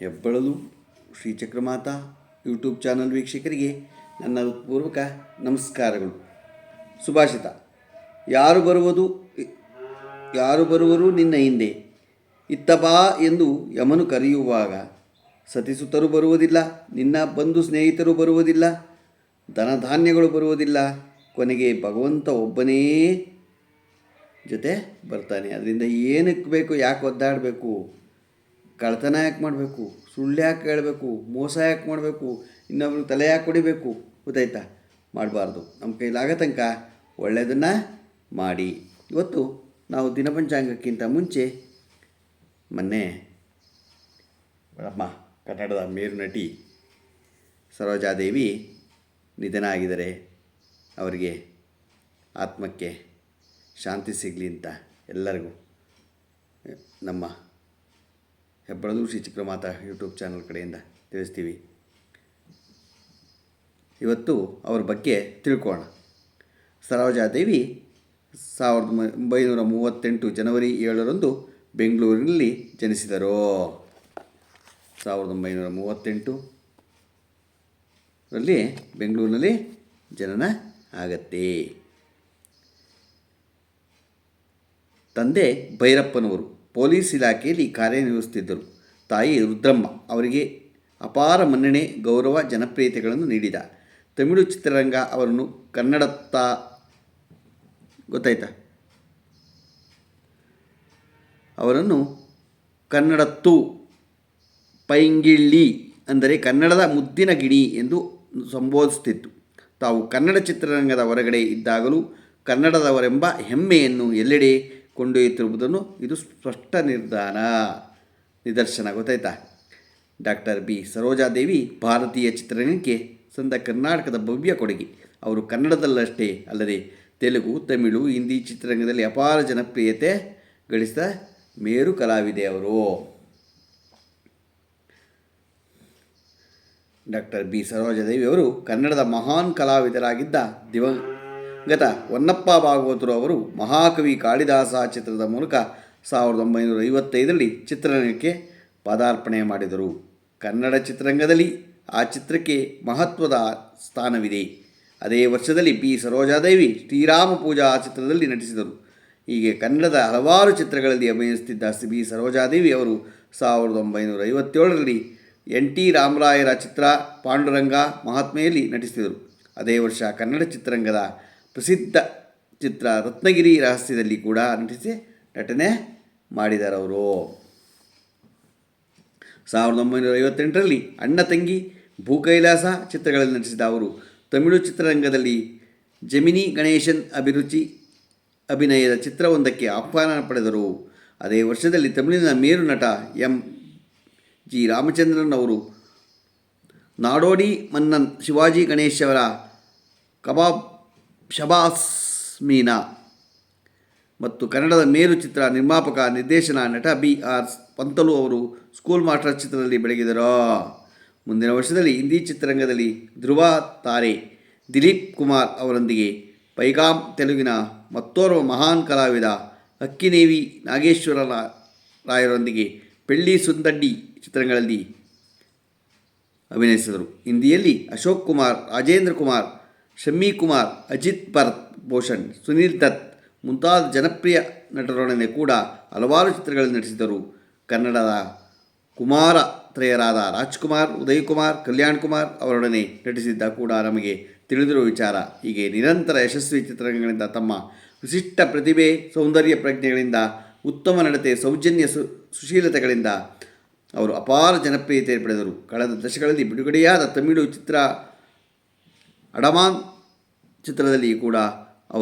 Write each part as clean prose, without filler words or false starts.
ಹೆಬ್ಬಳಲು Shri Chakramata YouTube channel ವೀಕ್ಷಕರಿಗೆ ನನ್ನ ಪೂರ್ವಕ ನಮಸ್ಕಾರಗಳು. ಸುಭಾಷಿತ: ಯಾರು ಬರುವರು ನಿನ್ನ ಹಿಂದೆ, ಇತ್ತ ಬಾ ಎಂದು ಯಮನು ಕರೆಯುವಾಗ. ಸತಿಸುತರು ಬರುವುದಿಲ್ಲ, ನಿನ್ನ ಬಂಧು ಸ್ನೇಹಿತರು ಬರುವುದಿಲ್ಲ, ಧನಧಾನ್ಯಗಳು ಬರುವುದಿಲ್ಲ, ಕೊನೆಗೆ ಭಗವಂತ ಒಬ್ಬನೇ ಜೊತೆ ಬರ್ತಾನೆ. ಅದರಿಂದ ಏನಕ್ಕೆ ಬೇಕು, ಯಾಕೆ ಒದ್ದಾಡಬೇಕು, ಕಳ್ತನ ಯಾಕೆ ಮಾಡಬೇಕು, ಸುಳ್ಳು ಯಾಕೆ ಹೇಳಬೇಕು, ಮೋಸ ಯಾಕೆ ಮಾಡಬೇಕು, ಇನ್ನೊಬ್ರಿಗೆ ತಲೆ ಯಾಕೆ ಹೊಡಿಬೇಕು, ಗೊತ್ತಾಯ್ತಾ? ಮಾಡಬಾರ್ದು. ನಮ್ಮ ಕೈಲಾಗ ತನಕ ಒಳ್ಳೆಯದನ್ನು ಮಾಡಿ. ಇವತ್ತು ನಾವು ದಿನಪಂಚಾಂಗಕ್ಕಿಂತ ಮುಂಚೆ ಮೊನ್ನೆ ನಮ್ಮ ಕನ್ನಡದ ಮೇರು ನಟಿ ಸರೋಜಾದೇವಿ ನಿಧನ ಆಗಿದ್ದಾರೆ. ಅವರಿಗೆ ಆತ್ಮಕ್ಕೆ ಶಾಂತಿ ಸಿಗಲಿ ಅಂತ ಎಲ್ಲರಿಗೂ ನಮ್ಮ ಹೆಬ್ಬಳಲು ಶ್ರೀ ಚಕ್ರಮಾತಾ ಯೂಟ್ಯೂಬ್ ಚಾನಲ್ ಕಡೆಯಿಂದ ತಿಳಿಸ್ತೀವಿ. ಇವತ್ತು ಅವ್ರ ಬಗ್ಗೆ ತಿಳ್ಕೊಳ್ಳೋಣ. ಸರೋಜಾದೇವಿ 1938 ಜನವರಿ 7ರಂದು ಬೆಂಗಳೂರಿನಲ್ಲಿ ಜನಿಸಿದರು. 1938ರಲ್ಲಿ ಬೆಂಗಳೂರಿನಲ್ಲಿ ಜನನ ಆಗತ್ತೆ. ತಂದೆ ಭೈರಪ್ಪನವರು ಪೊಲೀಸ್ ಇಲಾಖೆಯಲ್ಲಿ ಕಾರ್ಯನಿರ್ವಹಿಸುತ್ತಿದ್ದರು. ತಾಯಿ ರುದ್ರಮ್ಮ ಅವರಿಗೆ ಅಪಾರ ಮನ್ನಣೆ, ಗೌರವ, ಜನಪ್ರಿಯತೆಗಳನ್ನು ನೀಡಿದ. ತಮಿಳು ಚಿತ್ರರಂಗ ಅವರನ್ನು ಕನ್ನಡತ್ತ ಗೊತ್ತಾಯ್ತಾ ಅವರನ್ನು ಕನ್ನಡತ್ತು ಪೈಂಗಿಳ್ಳಿ ಅಂದರೆ ಕನ್ನಡದ ಮುದ್ದಿನ ಗಿಣಿ ಎಂದು ಸಂಬೋಧಿಸುತ್ತಿತ್ತು. ತಾವು ಕನ್ನಡ ಚಿತ್ರರಂಗದ ಹೊರಗಡೆ ಇದ್ದಾಗಲೂ ಕನ್ನಡದವರೆಂಬ ಹೆಮ್ಮೆಯನ್ನು ಎಲ್ಲೆಡೆ ಕೊಂಡೊಯ್ಯುತ್ತಿರುವುದನ್ನು ಇದು ಸ್ಪಷ್ಟ ನಿದರ್ಶನ. ಗೊತ್ತಾಯ್ತಾ? ಡಾಕ್ಟರ್ ಬಿ ಸರೋಜಾದೇವಿ ಭಾರತೀಯ ಚಿತ್ರರಂಗಕ್ಕೆ ಸಂದ ಕರ್ನಾಟಕದ ಭವ್ಯ ಕೊಡುಗೆ. ಅವರು ಕನ್ನಡದಲ್ಲಷ್ಟೇ ಅಲ್ಲದೆ ತೆಲುಗು, ತಮಿಳು, ಹಿಂದಿ ಚಿತ್ರರಂಗದಲ್ಲಿ ಅಪಾರ ಜನಪ್ರಿಯತೆ ಗಳಿಸಿದ ಮೇರು ಕಲಾವಿದೆ ಅವರು. ಡಾಕ್ಟರ್ ಬಿ ಸರೋಜಾದೇವಿ ಅವರು ಕನ್ನಡದ ಮಹಾನ್ ಕಲಾವಿದರಾಗಿದ್ದ ದಿವಂಗತ ಹೊನ್ನಪ್ಪ ಭಾಗವತರು ಅವರು ಮಹಾಕವಿ ಕಾಳಿದಾಸ ಚಿತ್ರದ ಮೂಲಕ 1955ರಲ್ಲಿ ಚಿತ್ರರಂಗಕ್ಕೆ ಪದಾರ್ಪಣೆ ಮಾಡಿದರು. ಕನ್ನಡ ಚಿತ್ರರಂಗದಲ್ಲಿ ಆ ಚಿತ್ರಕ್ಕೆ ಮಹತ್ವದ ಸ್ಥಾನವಿದೆ. ಅದೇ ವರ್ಷದಲ್ಲಿ ಬಿ ಸರೋಜಾದೇವಿ ಶ್ರೀರಾಮ ಪೂಜಾ ಚಿತ್ರದಲ್ಲಿ ನಟಿಸಿದರು. ಹೀಗೆ ಕನ್ನಡದ ಹಲವಾರು ಚಿತ್ರಗಳಲ್ಲಿ ಅಭಿನಯಿಸುತ್ತಿದ್ದ ಬಿ ಸರೋಜಾದೇವಿ ಅವರು 1957ರಲ್ಲಿ ಎನ್ ಟಿ ರಾಮರಾಯರ ಚಿತ್ರ ಪಾಂಡುರಂಗ ಮಹಾತ್ಮೆಯಲ್ಲಿ ನಟಿಸಿದರು. ಅದೇ ವರ್ಷ ಕನ್ನಡ ಚಿತ್ರರಂಗದ ಪ್ರಸಿದ್ಧ ಚಿತ್ರ ರತ್ನಗಿರಿ ರಹಸ್ಯದಲ್ಲಿ ಕೂಡ ನಟನೆ ಮಾಡಿದರವರು. 1958ರಲ್ಲಿ ಅಣ್ಣ ತಂಗಿ, ಭೂಕೈಲಾಸ ಚಿತ್ರಗಳಲ್ಲಿ ನಟಿಸಿದ ಅವರು ತಮಿಳು ಚಿತ್ರರಂಗದಲ್ಲಿ ಜೆಮಿನಿ ಗಣೇಶನ್ ಅಭಿನಯದ ಚಿತ್ರವೊಂದಕ್ಕೆ ಆಹ್ವಾನ ಪಡೆದರು. ಅದೇ ವರ್ಷದಲ್ಲಿ ತಮಿಳಿನ ಮೇರು ನಟ ಎಂ ಜಿ ರಾಮಚಂದ್ರನ್ ಅವರು ನಾಡೋಡಿ ಮನ್ನನ್ ಶಿವಾಜಿ ಗಣೇಶವರ ಕಬಾಬ್ ಶಬಾಸ್ ಮೀನಾ ಮತ್ತು ಕನ್ನಡದ ಮೇರು ಚಿತ್ರ ನಿರ್ಮಾಪಕ, ನಿರ್ದೇಶನ ನಟ ಬಿ ಆರ್ ಪಂತಲು ಅವರು ಸ್ಕೂಲ್ ಮಾಸ್ಟರ್ ಚಿತ್ರದಲ್ಲಿ ಬೆಳಗಿದರು. ಮುಂದಿನ ವರ್ಷದಲ್ಲಿ ಹಿಂದಿ ಚಿತ್ರರಂಗದಲ್ಲಿ ಧ್ರುವ ತಾರೆ ದಿಲೀಪ್ ಕುಮಾರ್ ಅವರೊಂದಿಗೆ ಪೈಗಾಮ್, ತೆಲುಗಿನ ಮತ್ತೋರ್ವ ಮಹಾನ್ ಕಲಾವಿದ ಅಕ್ಕಿನೇವಿ ನಾಗೇಶ್ವರ ರಾಯರೊಂದಿಗೆ ಪೆಳ್ಳಿ ಸುಂದಡ್ಡಿ ಚಿತ್ರಗಳಲ್ಲಿ ಅಭಿನಯಿಸಿದರು. ಹಿಂದಿಯಲ್ಲಿ ಅಶೋಕ್ ಕುಮಾರ್, ರಾಜೇಂದ್ರ ಕುಮಾರ್, ಶಮ್ಮಿ ಕುಮಾರ್, ಅಜಿತ್ ಭರತ್ ಭೂಷಣ್, ಸುನೀಲ್ ದತ್ ಮುಂತಾದ ಜನಪ್ರಿಯ ನಟರೊಡನೆ ಕೂಡ ಹಲವಾರು ಚಿತ್ರಗಳಲ್ಲಿ ನಟಿಸಿದರು. ಕನ್ನಡದ ಕುಮಾರ ತ್ರಯರಾದ ರಾಜ್ಕುಮಾರ್, ಉದಯ್ ಕುಮಾರ್, ಕಲ್ಯಾಣ್ ಕುಮಾರ್ ಅವರೊಡನೆ ನಟಿಸಿದ್ದ ಕೂಡ ನಮಗೆ ತಿಳಿದಿರುವ ವಿಚಾರ. ಹೀಗೆ ನಿರಂತರ ಯಶಸ್ವಿ ಚಿತ್ರರಂಗಗಳಿಂದ ತಮ್ಮ ವಿಶಿಷ್ಟ ಪ್ರತಿಭೆ, ಸೌಂದರ್ಯ ಪ್ರಜ್ಞೆಗಳಿಂದ, ಉತ್ತಮ ನಡತೆ, ಸೌಜನ್ಯ ಸುಶೀಲತೆಗಳಿಂದ ಅವರು ಅಪಾರ ಜನಪ್ರಿಯತೆ ಪಡೆದರು. ಕಳೆದ ದಶಕಗಳಲ್ಲಿ ಬಿಡುಗಡೆಯಾದ ತಮಿಳು ಚಿತ್ರ ಅಡಮಾನ್ ಚಿತ್ರದಲ್ಲಿ ಕೂಡ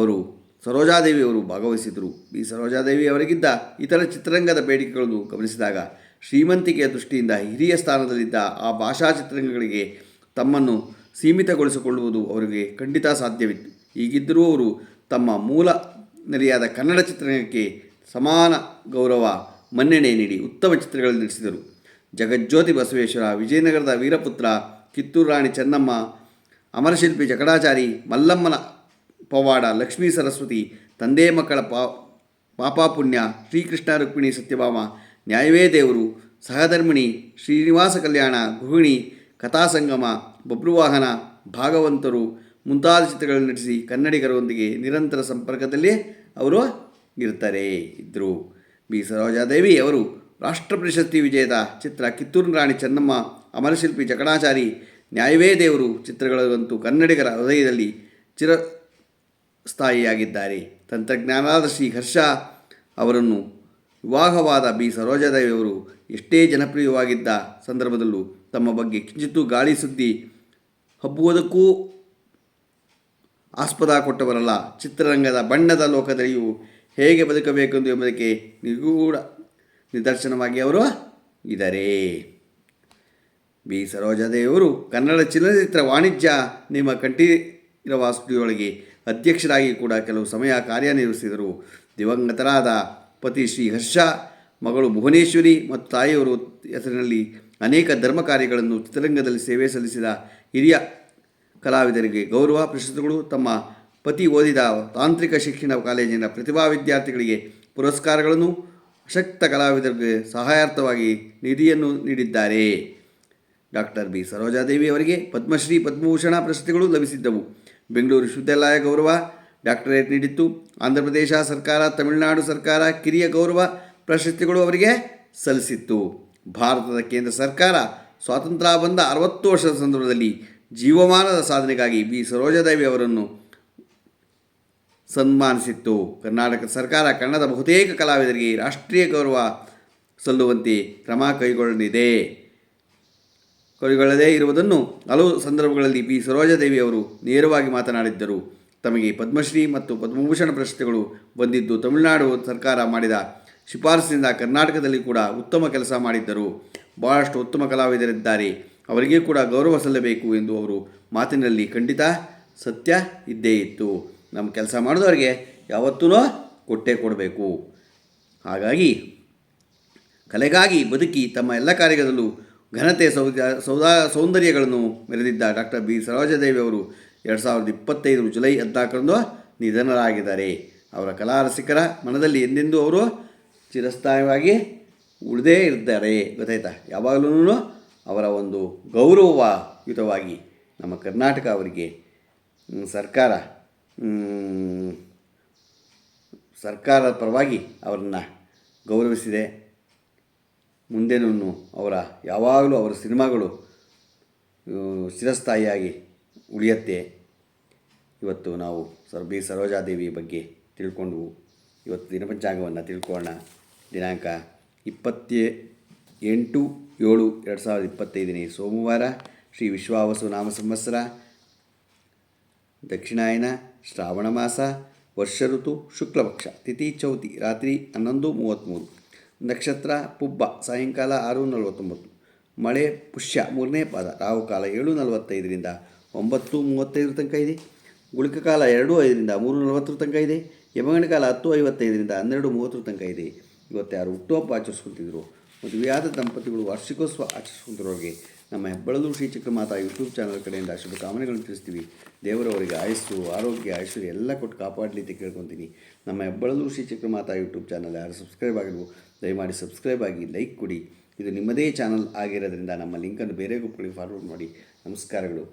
ಸರೋಜಾದೇವಿ ಅವರು ಭಾಗವಹಿಸಿದರು. ಈ ಸರೋಜಾದೇವಿ ಅವರಿಗಿದ್ದ ಇತರ ಚಿತ್ರರಂಗದ ಬೇಡಿಕೆಗಳನ್ನು ಗಮನಿಸಿದಾಗ ಶ್ರೀಮಂತಿಕೆಯ ದೃಷ್ಟಿಯಿಂದ ಹಿರಿಯ ಸ್ಥಾನದಲ್ಲಿದ್ದ ಆ ಭಾಷಾ ಚಿತ್ರರಂಗಗಳಿಗೆ ತಮ್ಮನ್ನು ಸೀಮಿತಗೊಳಿಸಿಕೊಳ್ಳುವುದು ಅವರಿಗೆ ಖಂಡಿತ ಸಾಧ್ಯವಿತ್ತು. ಹೀಗಿದ್ದರೂ ಅವರು ತಮ್ಮ ಮೂಲ ನೆಲೆಯಾದ ಕನ್ನಡ ಚಿತ್ರರಂಗಕ್ಕೆ ಸಮಾನ ಗೌರವ, ಮನ್ನಣೆ ನೀಡಿ ಉತ್ತಮ ಚಿತ್ರಗಳಲ್ಲಿ ನಟಿಸಿದರು. ಜಗಜ್ಯೋತಿ ಬಸವೇಶ್ವರ, ವಿಜಯನಗರದ ವೀರಪುತ್ರ, ಕಿತ್ತೂರು ರಾಣಿ ಚೆನ್ನಮ್ಮ, ಅಮರಶಿಲ್ಪಿ ಜಕಣಾಚಾರಿ, ಮಲ್ಲಮ್ಮನ ಪವಾಡ, ಲಕ್ಷ್ಮೀ ಸರಸ್ವತಿ, ತಂದೆ ಮಕ್ಕಳ ಪಾಪ ಪುಣ್ಯ, ಶ್ರೀಕೃಷ್ಣ ರುಕ್ಮಿಣಿ ಸತ್ಯಭಾಮ, ನ್ಯಾಯವೇ ದೇವರು, ಸಹಧರ್ಮಿಣಿ, ಶ್ರೀನಿವಾಸ ಕಲ್ಯಾಣ, ಗೃಹಿಣಿ, ಕಥಾಸಂಗಮ, ಬಬ್ರುವಾಹನ, ಭಾಗವಂತರು ಮುಂತಾದ ಚಿತ್ರಗಳನ್ನು ನಟಿಸಿ ಕನ್ನಡಿಗರೊಂದಿಗೆ ನಿರಂತರ ಸಂಪರ್ಕದಲ್ಲಿ ಅವರು ಇದ್ದರು. ಬಿ ಸರೋಜಾದೇವಿ ಅವರು ರಾಷ್ಟ್ರ ಪ್ರಶಸ್ತಿ ವಿಜೇತ ಚಿತ್ರ ಕಿತ್ತೂರಿನ ರಾಣಿ ಚೆನ್ನಮ್ಮ, ಅಮರಶಿಲ್ಪಿ ಜಕಣಾಚಾರಿ, ನ್ಯಾಯವೇ ದೇವರು ಚಿತ್ರಗಳಂತೂ ಕನ್ನಡಿಗರ ಹೃದಯದಲ್ಲಿ ಚಿರಸ್ಥಾಯಿಯಾಗಿದ್ದಾರೆ. ತಂತ್ರಜ್ಞಾನದ ಶ್ರೀ ಹರ್ಷ ಅವರನ್ನು ವಿವಾಹವಾದ ಬಿ ಸರೋಜಾದೇವಿಯವರು ಎಷ್ಟೇ ಜನಪ್ರಿಯವಾಗಿದ್ದ ಸಂದರ್ಭದಲ್ಲೂ ತಮ್ಮ ಬಗ್ಗೆ ಕಿಂಚಿತ್ತೂ ಗಾಳಿ ಸುದ್ದಿ ಹಬ್ಬುವುದಕ್ಕೂ ಆಸ್ಪದ ಕೊಟ್ಟವರಲ್ಲ. ಚಿತ್ರರಂಗದ ಬಣ್ಣದ ಲೋಕದಲ್ಲಿಯೂ ಹೇಗೆ ಬದುಕಬೇಕೆಂದು ಎಂಬುದಕ್ಕೆ ನಿಗೂಢ ನಿದರ್ಶನವಾಗಿ ಅವರು ಇದ್ದಾರೆ. ಬಿ ಸರೋಜಾದೇವಿಯವರು ಕನ್ನಡ ಚಲನಚಿತ್ರ ವಾಣಿಜ್ಯ ನಿಮ್ಮ ಕಂಠೀರವ ಸ್ಟುಡಿಯೋಗಳಿಗೆ ಅಧ್ಯಕ್ಷರಾಗಿ ಕೂಡ ಕೆಲವು ಸಮಯ ಕಾರ್ಯನಿರ್ವಹಿಸಿದರು. ದಿವಂಗತರಾದ ಪತಿ ಶ್ರೀ ಹರ್ಷ, ಮಗಳು ಭುವನೇಶ್ವರಿ ಮತ್ತು ತಾಯಿಯವರು ಹೆಸರಿನಲ್ಲಿ ಅನೇಕ ಧರ್ಮ ಕಾರ್ಯಗಳನ್ನು ಚಿತ್ರರಂಗದಲ್ಲಿ ಸೇವೆ ಸಲ್ಲಿಸಿದ ಹಿರಿಯ ಕಲಾವಿದರಿಗೆ ಗೌರವ ಪ್ರಶಸ್ತಿಗಳು, ತಮ್ಮ ಪತಿ ಓದಿದ ತಾಂತ್ರಿಕ ಶಿಕ್ಷಣ ಕಾಲೇಜಿನ ಪ್ರತಿಭಾ ವಿದ್ಯಾರ್ಥಿಗಳಿಗೆ ಪುರಸ್ಕಾರಗಳನ್ನು, ಅಶಕ್ತ ಕಲಾವಿದರಿಗೆ ಸಹಾಯಾರ್ಥವಾಗಿ ನಿಧಿಯನ್ನು ನೀಡಿದ್ದಾರೆ. ಡಾಕ್ಟರ್ ಬಿ ಸರೋಜಾದೇವಿ ಅವರಿಗೆ ಪದ್ಮಶ್ರೀ, ಪದ್ಮಭೂಷಣ ಪ್ರಶಸ್ತಿಗಳು ಲಭಿಸಿದ್ದವು. ಬೆಂಗಳೂರು ವಿಶ್ವವಿದ್ಯಾಲಯ ಗೌರವ ಡಾಕ್ಟರೇಟ್ ನೀಡಿತ್ತು. ಆಂಧ್ರ ಪ್ರದೇಶ ಸರ್ಕಾರ, ತಮಿಳುನಾಡು ಸರ್ಕಾರ ಕಿರಿಯ ಗೌರವ ಪ್ರಶಸ್ತಿಗಳು ಅವರಿಗೆ ಸಲ್ಲಿಸಿತ್ತು. ಭಾರತದ ಕೇಂದ್ರ ಸರ್ಕಾರ ಸ್ವಾತಂತ್ರ್ಯ ಬಂದ 60 ವರ್ಷದ ಸಂದರ್ಭದಲ್ಲಿ ಜೀವಮಾನದ ಸಾಧನೆಗಾಗಿ ಬಿ ಸರೋಜಾದೇವಿ ಅವರನ್ನು ಸನ್ಮಾನಿಸಿತ್ತು. ಕರ್ನಾಟಕ ಸರ್ಕಾರ ಕನ್ನಡದ ಬಹುತೇಕ ಕಲಾವಿದರಿಗೆ ರಾಷ್ಟ್ರೀಯ ಗೌರವ ಸಲ್ಲುವಂತೆ ಕ್ರಮ ಕೈಗೊಳ್ಳದೇ ಇರುವುದನ್ನು ಹಲವು ಸಂದರ್ಭಗಳಲ್ಲಿ ಬಿ ಸರೋಜಾದೇವಿ ಅವರು ನೇರವಾಗಿ ಮಾತನಾಡಿದ್ದರು. ತಮಗೆ ಪದ್ಮಶ್ರೀ ಮತ್ತು ಪದ್ಮಭೂಷಣ ಪ್ರಶಸ್ತಿಗಳು ಬಂದಿದ್ದು ತಮಿಳುನಾಡು ಸರ್ಕಾರ ಮಾಡಿದ ಶಿಫಾರಸಿನಿಂದ ಕರ್ನಾಟಕದಲ್ಲಿ ಕೂಡ ಉತ್ತಮ ಕೆಲಸ ಮಾಡಿದ್ದರು. ಬಹಳಷ್ಟು ಉತ್ತಮ ಕಲಾವಿದರಿದ್ದಾರೆ, ಅವರಿಗೆ ಕೂಡ ಗೌರವ ಸಲ್ಲಬೇಕು ಎಂದು ಅವರು ಮಾತಿನಲ್ಲಿ ಖಂಡಿತ ಸತ್ಯ ಇದ್ದೇ ಇತ್ತು. ನಮ್ಮ ಕೆಲಸ ಮಾಡಿದವರಿಗೆ ಯಾವತ್ತೂ ಕೊಟ್ಟೇ ಕೊಡಬೇಕು. ಹಾಗಾಗಿ ಕಲೆಗಾಗಿ ಬದುಕಿ ತಮ್ಮ ಎಲ್ಲ ಕಾರ್ಯಗಳಲ್ಲೂ ಘನತೆ ಸೌಂದರ್ಯಗಳನ್ನು ಮೆರೆದಿದ್ದ ಡಾಕ್ಟರ್ ಬಿ ಸರೋಜಾದೇವಿ ಅವರು 2025 ಜುಲೈ 14ರಂದು ನಿಧನರಾಗಿದ್ದಾರೆ. ಅವರ ಕಲಾ ರಸಿಕರ ಮನದಲ್ಲಿ ಎಂದೆಂದೂ ಅವರು ಚಿರಸ್ಥಾಯಿಯಾಗಿ ಉಳಿದೇ ಇರ್ತಾರೆ. ಗೊತ್ತಾಯ್ತಾ? ಯಾವಾಗಲೂ ಅವರ ಒಂದು ಗೌರವಯುತವಾಗಿ ನಮ್ಮ ಕರ್ನಾಟಕ ಅವರಿಗೆ ಸರ್ಕಾರದ ಪರವಾಗಿ ಅವರನ್ನು ಗೌರವಿಸಿದೆ. ಮುಂದೇನೂ ಯಾವಾಗಲೂ ಅವರ ಸಿನಿಮಾಗಳು ಚಿರಸ್ಥಾಯಿಯಾಗಿ ಉಳಿಯುತ್ತೆ. ಇವತ್ತು ನಾವು ಬಿ ಸರೋಜಾದೇವಿ ಬಗ್ಗೆ ತಿಳ್ಕೊಂಡು ಇವತ್ತು ದಿನಪಂಚಾಂಗವನ್ನು ತಿಳ್ಕೊಳ್ಳೋಣ. ದಿನಾಂಕ 28/7/2025 ಸೋಮವಾರ, ಶ್ರೀ ವಿಶ್ವಾವಸು ನಾಮ ಸಂವತ್ಸರ, ದಕ್ಷಿಣಾಯನ, ಶ್ರಾವಣ ಮಾಸ, ವರ್ಷ ಋತು, ಶುಕ್ಲಪಕ್ಷ, ತಿಥಿ ಚೌತಿ, ರಾತ್ರಿ 11:33, ನಕ್ಷತ್ರ ಪುಬ್ಬ, ಸಾಯಂಕಾಲ 6:49, ಮಳೆ ಪುಷ್ಯ 3ನೇ ಪಾದ, ರಾಹುಕಾಲ 7:45ರಿಂದ 9:35 ತನಕ ಇದೆ, ಗುಳಿಕ ಕಾಲ 2:05ರಿಂದ 3:40 ತನಕ ಇದೆ, ಯಮಗಂಡ ಕಾಲ 10:55ರಿಂದ 12:30 ತನಕ ಇದೆ. ಇವತ್ತು ಯಾರು ಹುಟ್ಟುಹಬ್ಬ ಆಚರಿಸ್ಕೊತಿದ್ರು, ಮದುವೆಯಾದ ದಂಪತಿಗಳು ವಾರ್ಷಿಕೋತ್ಸವ ಆಚರಿಸ್ಕೊಂತಿರೋರಿಗೆ ನಮ್ಮ ಹೆಬ್ಬಳದೂರು ಶ್ರೀ ಚಕ್ರಮಾತಾ ಯೂಟ್ಯೂಬ್ ಚಾನಲ್ ಕಡೆಯಿಂದ ಶುಭಕಾಮನೆಗಳನ್ನು ತಿಳಿಸ್ತೀವಿ. ದೇವರವರಿಗೆ ಆಯಸ್ಸು, ಆರೋಗ್ಯ, ಐಶ್ವರ್ಯ ಎಲ್ಲ ಕೊಟ್ಟು ಕಾಪಾಡಲಿ ಅಂತ ಕೇಳ್ಕೊತೀನಿ. ನಮ್ಮ ಹೆಬ್ಬಳದೂರು ಶ್ರೀ ಚಕ್ರಮಾತಾ ಯೂಟ್ಯೂಬ್ ಚಾನಲ್ ಯಾರು ಸಬ್ಸ್ಕ್ರೈಬ್ ಆಗಿಲ್ವೋ ದಯಮಾಡಿ ಸಬ್ಸ್ಕ್ರೈಬ್ ಆಗಿ, ಲೈಕ್ ಕೊಡಿ. ಇದು ನಿಮ್ಮದೇ ಚಾನಲ್ ಆಗಿರೋದ್ರಿಂದ ನಮ್ಮ ಲಿಂಕನ್ನು ಬೇರೆ ಗ್ರೂಪ್ಗಳಿಗೆ ಫಾರ್ವರ್ಡ್ ಮಾಡಿ. ನಮಸ್ಕಾರಗಳು.